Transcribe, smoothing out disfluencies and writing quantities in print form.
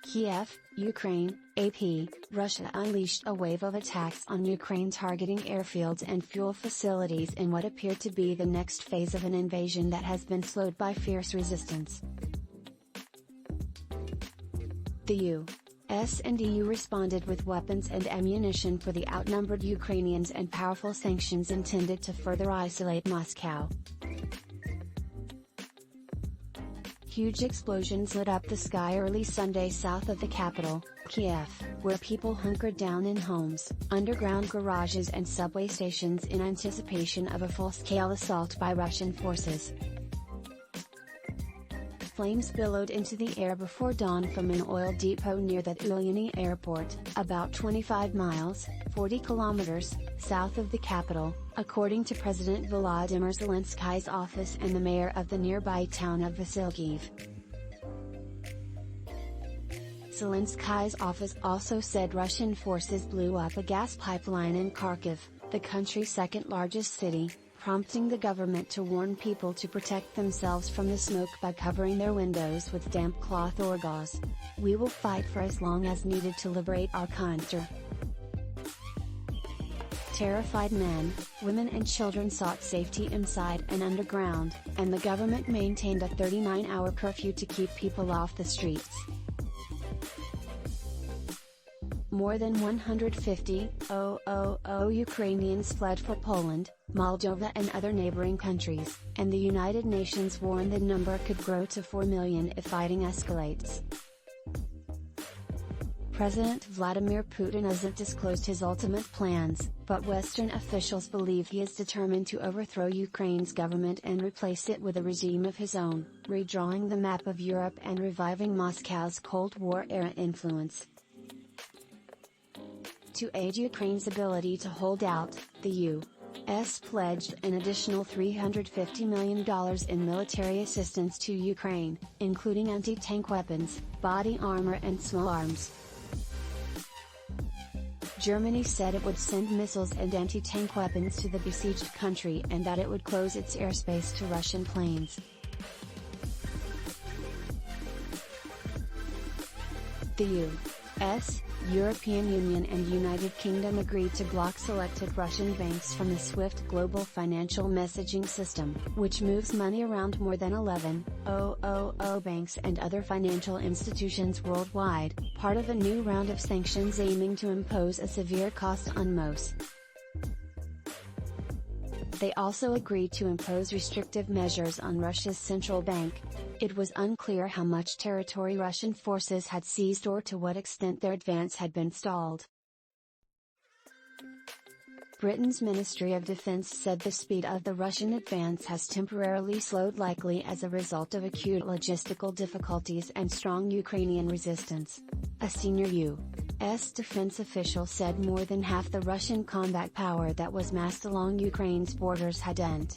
Kyiv, Ukraine, AP, Russia unleashed a wave of attacks on Ukraine targeting airfields and fuel facilities in what appeared to be the next phase of an invasion that has been slowed by fierce resistance. The U.S. and EU responded with weapons and ammunition for the outnumbered Ukrainians and powerful sanctions intended to further isolate Moscow. Huge explosions lit up the sky early Sunday south of the capital, Kyiv, where people hunkered down in homes, underground garages and subway stations in anticipation of a full-scale assault by Russian forces. Flames billowed into the air before dawn from an oil depot near the Zhuliany airport, about 25 miles, 40 kilometers, south of the capital, according to President Volodymyr Zelensky's office and the mayor of the nearby town of Vasylkiv. Zelensky's office also said Russian forces blew up a gas pipeline in Kharkiv, the country's second-largest city, prompting the government to warn people to protect themselves from the smoke by covering their windows with damp cloth or gauze. "We will fight for as long as needed to liberate our country." Terrified men, women and children sought safety inside and underground, and the government maintained a 39-hour curfew to keep people off the streets. More than 150,000 Ukrainians fled for Poland, Moldova and other neighboring countries, and the United Nations warned the number could grow to 4 million if fighting escalates. President Vladimir Putin hasn't disclosed his ultimate plans, but Western officials believe he is determined to overthrow Ukraine's government and replace it with a regime of his own, redrawing the map of Europe and reviving Moscow's Cold War-era influence. To aid Ukraine's ability to hold out, the U.S. pledged an additional $350 million in military assistance to Ukraine, including anti-tank weapons, body armor and small arms. Germany said it would send missiles and anti-tank weapons to the besieged country and that it would close its airspace to Russian planes. The U.S., European Union and United Kingdom agreed to block selected Russian banks from the SWIFT global financial messaging system, which moves money around more than 11,000 banks and other financial institutions worldwide, part of a new round of sanctions aiming to impose a severe cost on most. They also agreed to impose restrictive measures on Russia's central bank. It was unclear how much territory Russian forces had seized or to what extent their advance had been stalled. Britain's Ministry of Defence said the speed of the Russian advance has temporarily slowed, likely as a result of acute logistical difficulties and strong Ukrainian resistance. A senior U.S. defense official said more than half the Russian combat power that was massed along Ukraine's borders had ended.